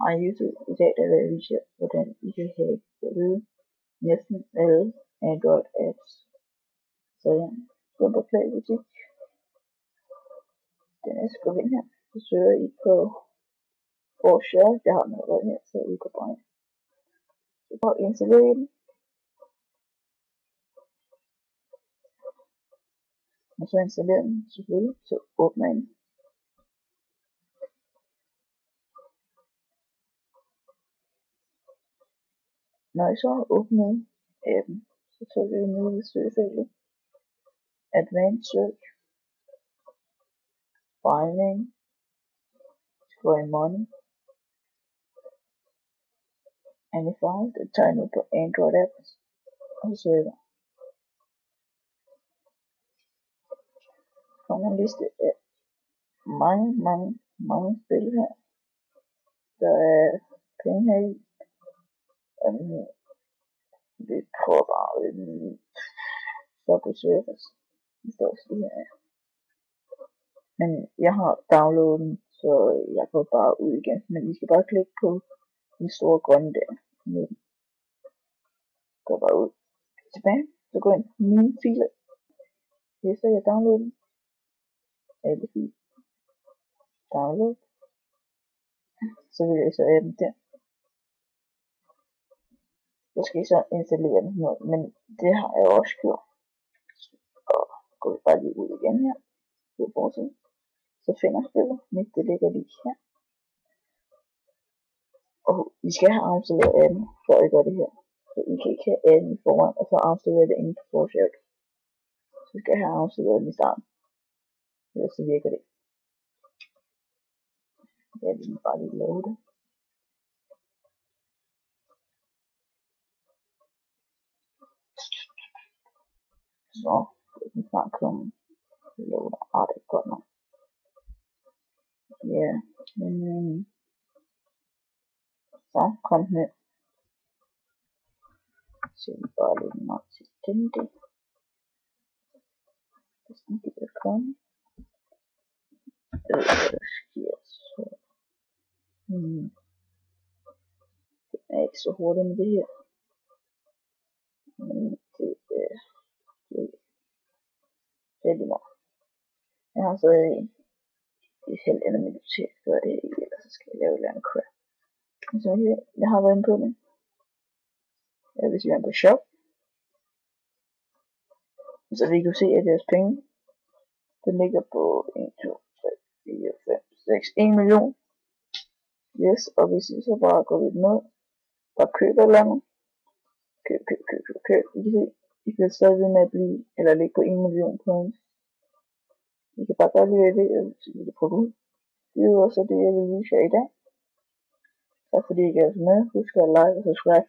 Hej YouTube, i dag der vil jeg vise jer, hvordan I kan hacke næsten alle Android apps. Så jeg går på Play Butik. Den er så går ind her, så søger I på Forshare. Jeg har den allerede her, så I kan bare ind. Så bare installere den. Og så installerer den selvfølgelig, så åbner I den. Når I så har åbnet appen, så trykker I ned i søgefeltet Advanced Search, File Name, skriver I Money, Anify, det tager I ned på Android apps, og så søger der kommer en liste af mange spil her. Der er penge her i. Vi prøver bare Subway Surfers. Det står også lige her. Men jeg har downloadet den, så jeg går bare ud igen. Men I skal bare klikke på den store grønne der. Gå bare ud. Tilbage. Så gå ind på mine filer. Efter jeg downloader den. Alle filer. Download. Så vil jeg så appen der. Så skal I så installere den her, men det har jeg også gjort. Og går vi bare lige ud igen her. Så finder spillet. Det ligger lige her. Og I skal have afstået appen, før I gør det her. Så I kan ikke have appen foran, og så afstille det inden på Forshare. Så I skal have afstået appen i starten. Ellers så virker det. Jeg vil bare lige love det. Så den snart komme. Loader. Det er godt nok. Ja, men så kom den ned. Så vi bare lige nok til den del. Hvis den gider komme. Det sker så. Det er ikke så hurtigt med det her. Men det er lige nok. Jeg har så et helt andet minut til at gøre det, ellers så skal jeg lave et eller andet crap. Så jeg har været inde på det. Hvis vi er på shop, så vi kan se, at deres penge, den ligger på 1, 2, 3, 4, 5, 6, 1 million. Yes, og hvis vi så bare går lidt ned, bare køber et eller andet, køb. I kan se, I kan stadig ved med at blive, eller ligge på 1 million points. I kan bare godt lide det, og så vil det prøve ud. Det er jo også det, jeg vil vise jer i dag. Tak fordi I gav os med. Husk at like og subscribe.